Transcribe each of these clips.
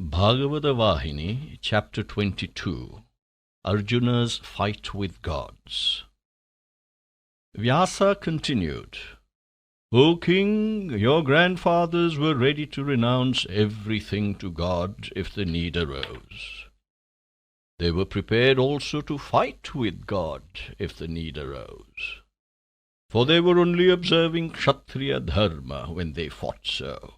Bhagawatha Vahini, Chapter 22. Arjuna's Fight with Gods. Vyasa continued, O king, your grandfathers were ready to renounce everything to God if the need arose. They were prepared also to fight with God if the need arose. For they were only observing Kshatriya dharma when they fought so.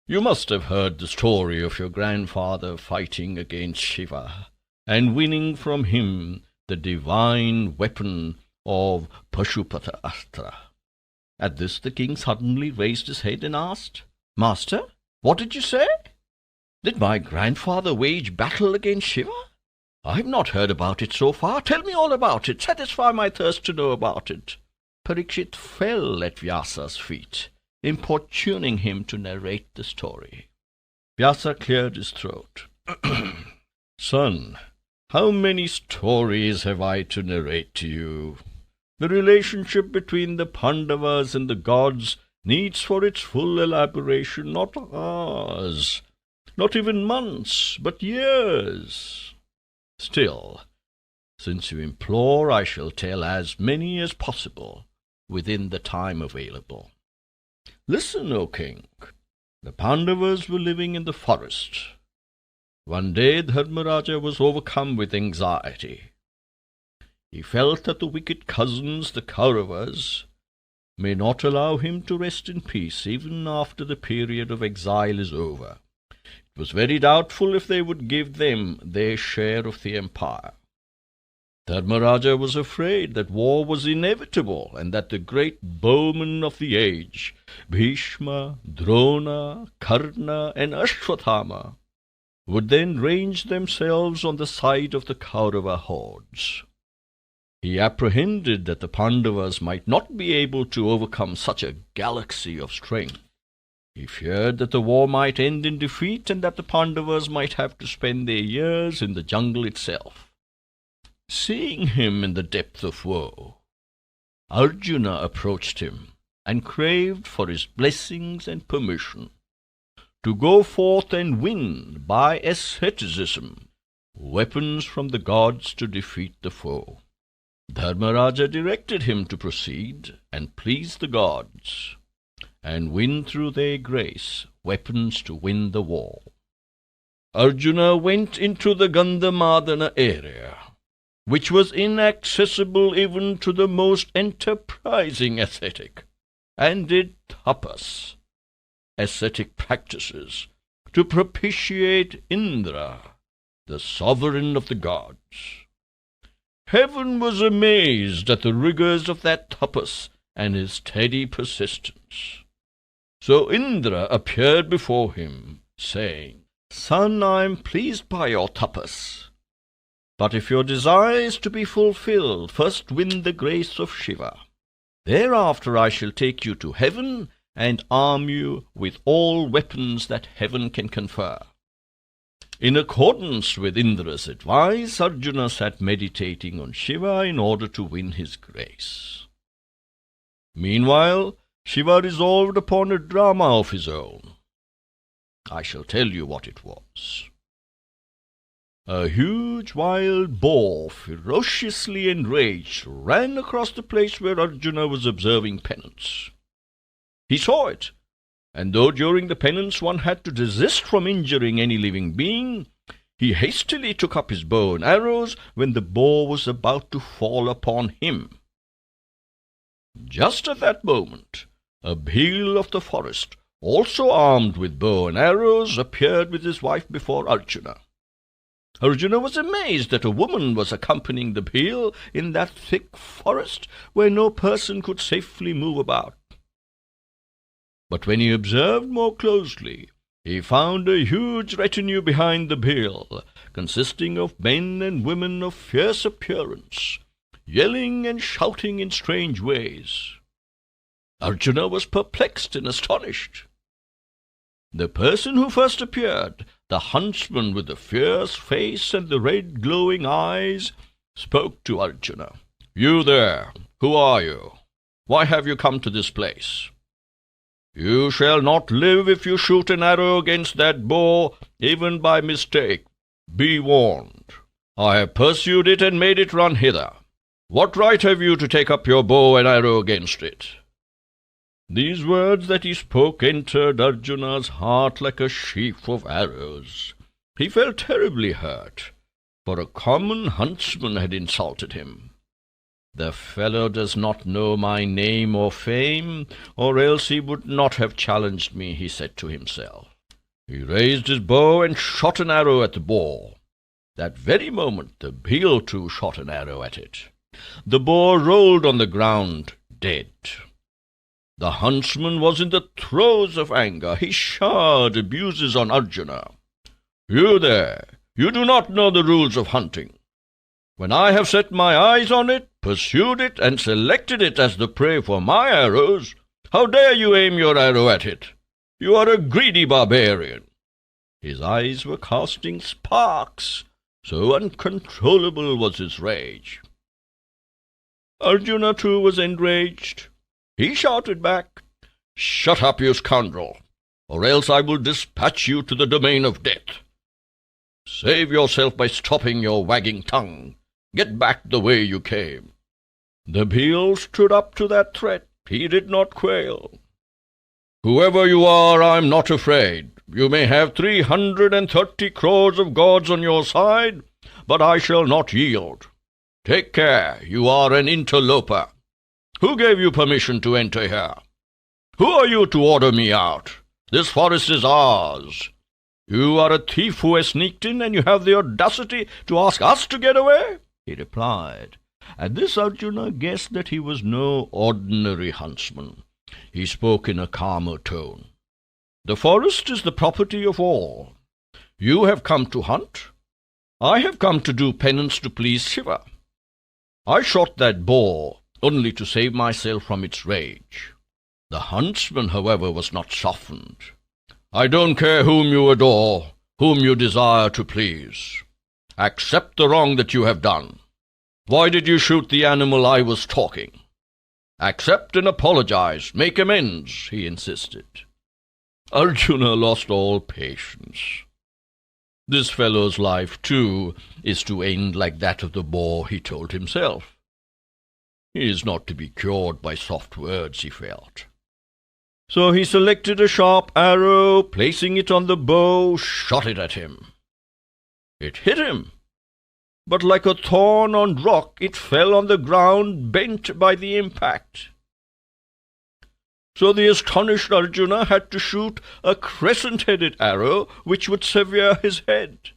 You must have heard the story of your grandfather fighting against Shiva and winning from him the divine weapon of Pashupata Astra. At this the king suddenly raised his head and asked, Master, what did you say? Did my grandfather wage battle against Shiva? I have not heard about it so far. Tell me all about it. Satisfy my thirst to know about it. Parikshit fell at Vyasa's feet, importuning him to narrate the story. Vyasa cleared his throat. Son, how many stories have I to narrate to you? The relationship between the Pandavas and the gods needs for its full elaboration not hours, not even months, but years. Still, since you implore, I shall tell as many as possible within the time available. Listen, O king. The Pandavas were living in the forest. One day Dharmaraja was overcome with anxiety. He felt that the wicked cousins, the Kauravas, may not allow him to rest in peace even after the period of exile is over. It was very doubtful if they would give them their share of the empire. Dharmaraja was afraid that war was inevitable and that the great bowmen of the age, Bhishma, Drona, Karna, and Ashwathama, would then range themselves on the side of the Kaurava hordes. He apprehended that the Pandavas might not be able to overcome such a galaxy of strength. He feared that the war might end in defeat and that the Pandavas might have to spend their years in the jungle itself. Seeing him in the depth of woe, Arjuna approached him and craved for his blessings and permission to go forth and win, by asceticism, weapons from the gods to defeat the foe. Dharmaraja directed him to proceed and please the gods, and win through their grace weapons to win the war. Arjuna went into the Gandhamadana area, which was inaccessible even to the most enterprising ascetic, and did tapas, ascetic practices, to propitiate Indra, the sovereign of the gods. Heaven was amazed at the rigors of that tapas and his steady persistence. So Indra appeared before him, saying, Son, I am pleased by your tapas. But if your desire is to be fulfilled, first win the grace of Shiva. Thereafter I shall take you to heaven and arm you with all weapons that heaven can confer. In accordance with Indra's advice, Arjuna sat meditating on Shiva in order to win his grace. Meanwhile, Shiva resolved upon a drama of his own. I shall tell you what it was. A huge wild boar, ferociously enraged, ran across the place where Arjuna was observing penance. He saw it, and though during the penance one had to desist from injuring any living being, he hastily took up his bow and arrows when the boar was about to fall upon him. Just at that moment, a bhil of the forest, also armed with bow and arrows, appeared with his wife before Arjuna. Arjuna was amazed that a woman was accompanying the bhil in that thick forest where no person could safely move about. But when he observed more closely, he found a huge retinue behind the bhil, consisting of men and women of fierce appearance, yelling and shouting in strange ways. Arjuna was perplexed and astonished. The person who first appeared, the huntsman with the fierce face and the red glowing eyes, spoke to Arjuna. You there, who are you? Why have you come to this place? You shall not live if you shoot an arrow against that bow, even by mistake. Be warned. I have pursued it and made it run hither. What right have you to take up your bow and arrow against it?" These words that he spoke entered Arjuna's heart like a sheaf of arrows. He felt terribly hurt, for a common huntsman had insulted him. "The fellow does not know my name or fame, or else he would not have challenged me," he said to himself. He raised his bow and shot an arrow at the boar. That very moment the Bhil too shot an arrow at it. The boar rolled on the ground, dead. The huntsman was in the throes of anger. He showered abuses on Arjuna. "You there, you do not know the rules of hunting. When I have set my eyes on it, pursued it, and selected it as the prey for my arrows, how dare you aim your arrow at it? You are a greedy barbarian." His eyes were casting sparks, so uncontrollable was his rage. Arjuna too was enraged. He shouted back, "Shut up, you scoundrel, or else I will dispatch you to the domain of death. Save yourself by stopping your wagging tongue. Get back the way you came." The Bhil stood up to that threat. He did not quail. "Whoever you are, I am not afraid. You may have 330 crores of gods on your side, but I shall not yield. Take care, you are an interloper. Who gave you permission to enter here? Who are you to order me out? This forest is ours. You are a thief who has sneaked in, and you have the audacity to ask us to get away?" he replied. At this Arjuna guessed that he was no ordinary huntsman. He spoke in a calmer tone. "The forest is the property of all. You have come to hunt. I have come to do penance to please Shiva. I shot that boar only to save myself from its rage." The huntsman, however, was not softened. "I don't care whom you adore, whom you desire to please. Accept the wrong that you have done. Why did you shoot the animal I was stalking? Accept and apologize, make amends," he insisted. Arjuna lost all patience. This fellow's life, too, is to end like that of the boar, he told himself. He is not to be cured by soft words, he felt. So he selected a sharp arrow, placing it on the bow, shot it at him. It hit him, but like a thorn on rock, it fell on the ground, bent by the impact. So the astonished Arjuna had to shoot a crescent-headed arrow which would sever his head.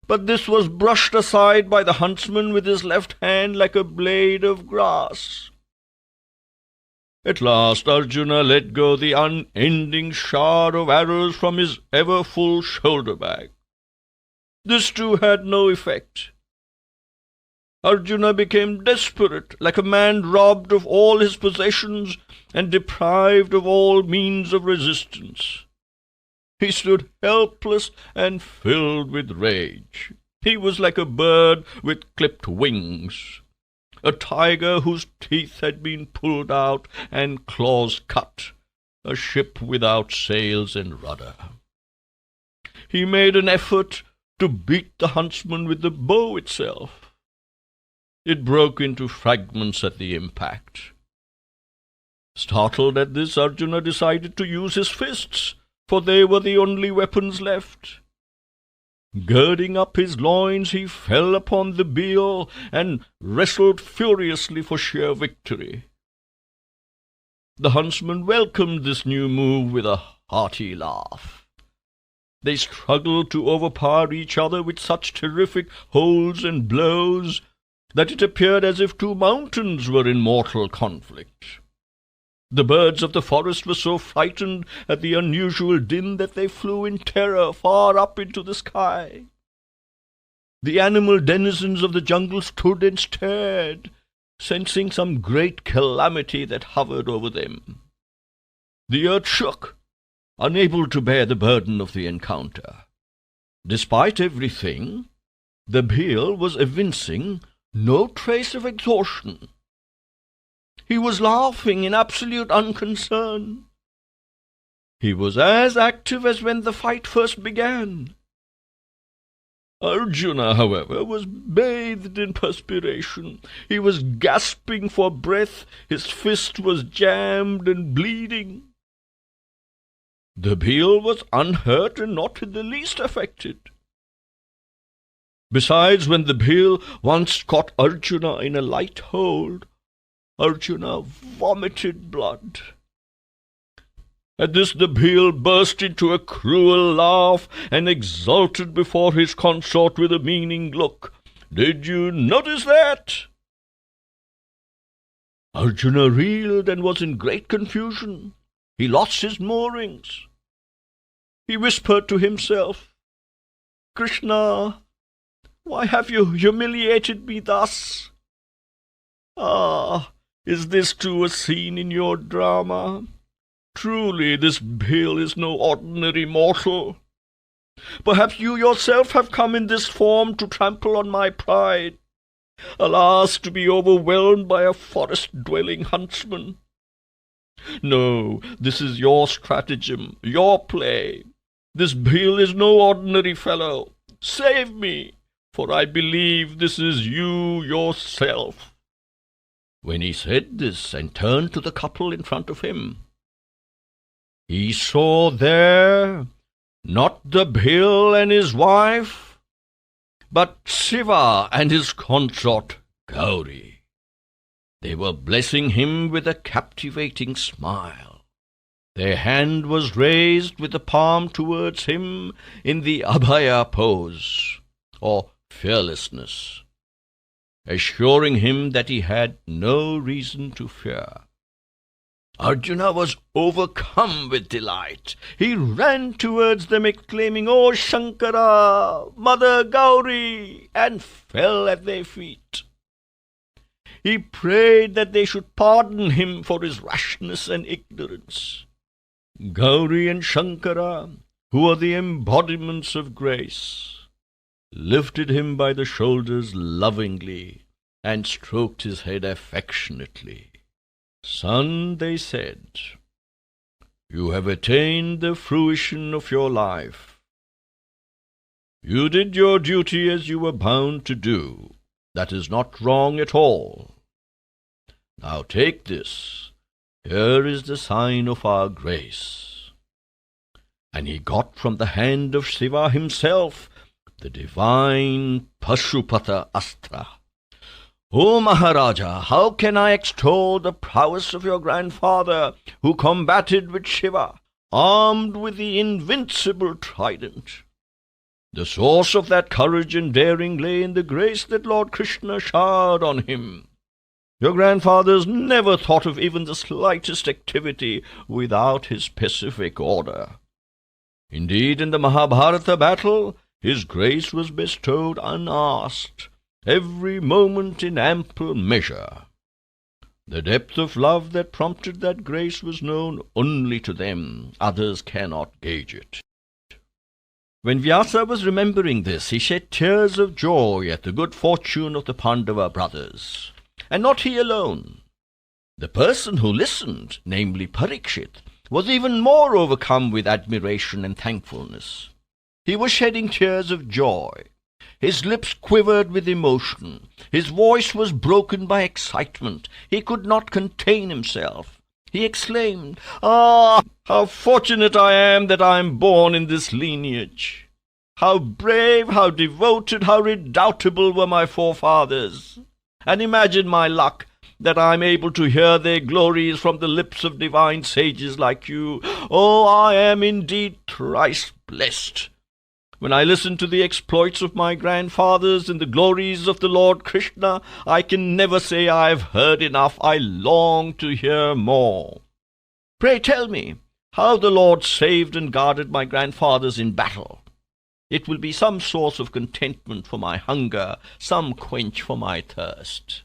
But this was brushed aside by the huntsman with his left hand like a blade of grass. At last Arjuna let go the unending shower of arrows from his ever-full shoulder-bag. This too had no effect. Arjuna became desperate, like a man robbed of all his possessions and deprived of all means of resistance. He stood helpless and filled with rage. He was like a bird with clipped wings, a tiger whose teeth had been pulled out and claws cut, a ship without sails and rudder. He made an effort to beat the huntsman with the bow itself. It broke into fragments at the impact. Startled at this, Arjuna decided to use his fists, for they were the only weapons left. Girding up his loins, he fell upon the bier and wrestled furiously for sheer victory. The huntsman welcomed this new move with a hearty laugh. They struggled to overpower each other with such terrific holds and blows that it appeared as if two mountains were in mortal conflict. The birds of the forest were so frightened at the unusual din that they flew in terror far up into the sky. The animal denizens of the jungle stood and stared, sensing some great calamity that hovered over them. The earth shook, unable to bear the burden of the encounter. Despite everything, the Bhil was evincing no trace of exhaustion. He was laughing in absolute unconcern. He was as active as when the fight first began. Arjuna, however, was bathed in perspiration. He was gasping for breath. His fist was jammed and bleeding. The Bhil was unhurt and not in the least affected. Besides, when the Bhil once caught Arjuna in a light hold, Arjuna vomited blood. At this the Bhil burst into a cruel laugh and exulted before his consort with a meaning look. "Did you notice that?" Arjuna reeled and was in great confusion. He lost his moorings. He whispered to himself, "Krishna, why have you humiliated me thus? Ah, is this too a scene in your drama? Truly, this Bhil is no ordinary mortal. Perhaps you yourself have come in this form to trample on my pride. Alas, to be overwhelmed by a forest-dwelling huntsman. No, this is your stratagem, your play. This Bhil is no ordinary fellow. Save me, for I believe this is you yourself." When he said this and turned to the couple in front of him, he saw there not the Bhil and his wife, but Shiva and his consort Gauri. They were blessing him with a captivating smile. Their hand was raised with the palm towards him in the Abhaya pose, or fearlessness, assuring him that he had no reason to fear. Arjuna was overcome with delight. He ran towards them, exclaiming, "O Shankara, Mother Gauri," and fell at their feet. He prayed that they should pardon him for his rashness and ignorance. Gauri and Shankara, who are the embodiments of grace, lifted him by the shoulders lovingly and stroked his head affectionately. "Son," they said, "you have attained the fruition of your life. You did your duty as you were bound to do. That is not wrong at all. Now take this. Here is the sign of our grace." And he got from the hand of Shiva himself the divine Pashupata Astra. "O Maharaja, how can I extol the prowess of your grandfather, who combated with Shiva, armed with the invincible trident? The source of that courage and daring lay in the grace that Lord Krishna showered on him. Your grandfathers never thought of even the slightest activity without his specific order. Indeed, in the Mahabharata battle, his grace was bestowed unasked, every moment in ample measure. The depth of love that prompted that grace was known only to them. Others cannot gauge it." When Vyasa was remembering this, he shed tears of joy at the good fortune of the Pandava brothers. And not he alone. The person who listened, namely Parikshit, was even more overcome with admiration and thankfulness. He was shedding tears of joy. His lips quivered with emotion. His voice was broken by excitement. He could not contain himself. He exclaimed, "Ah, how fortunate I am that I am born in this lineage! How brave, how devoted, how redoubtable were my forefathers! And imagine my luck, that I am able to hear their glories from the lips of divine sages like you. Oh, I am indeed thrice blessed. When I listen to the exploits of my grandfathers and the glories of the Lord Krishna, I can never say I have heard enough. I long to hear more. Pray tell me how the Lord saved and guarded my grandfathers in battle. It will be some source of contentment for my hunger, some quench for my thirst."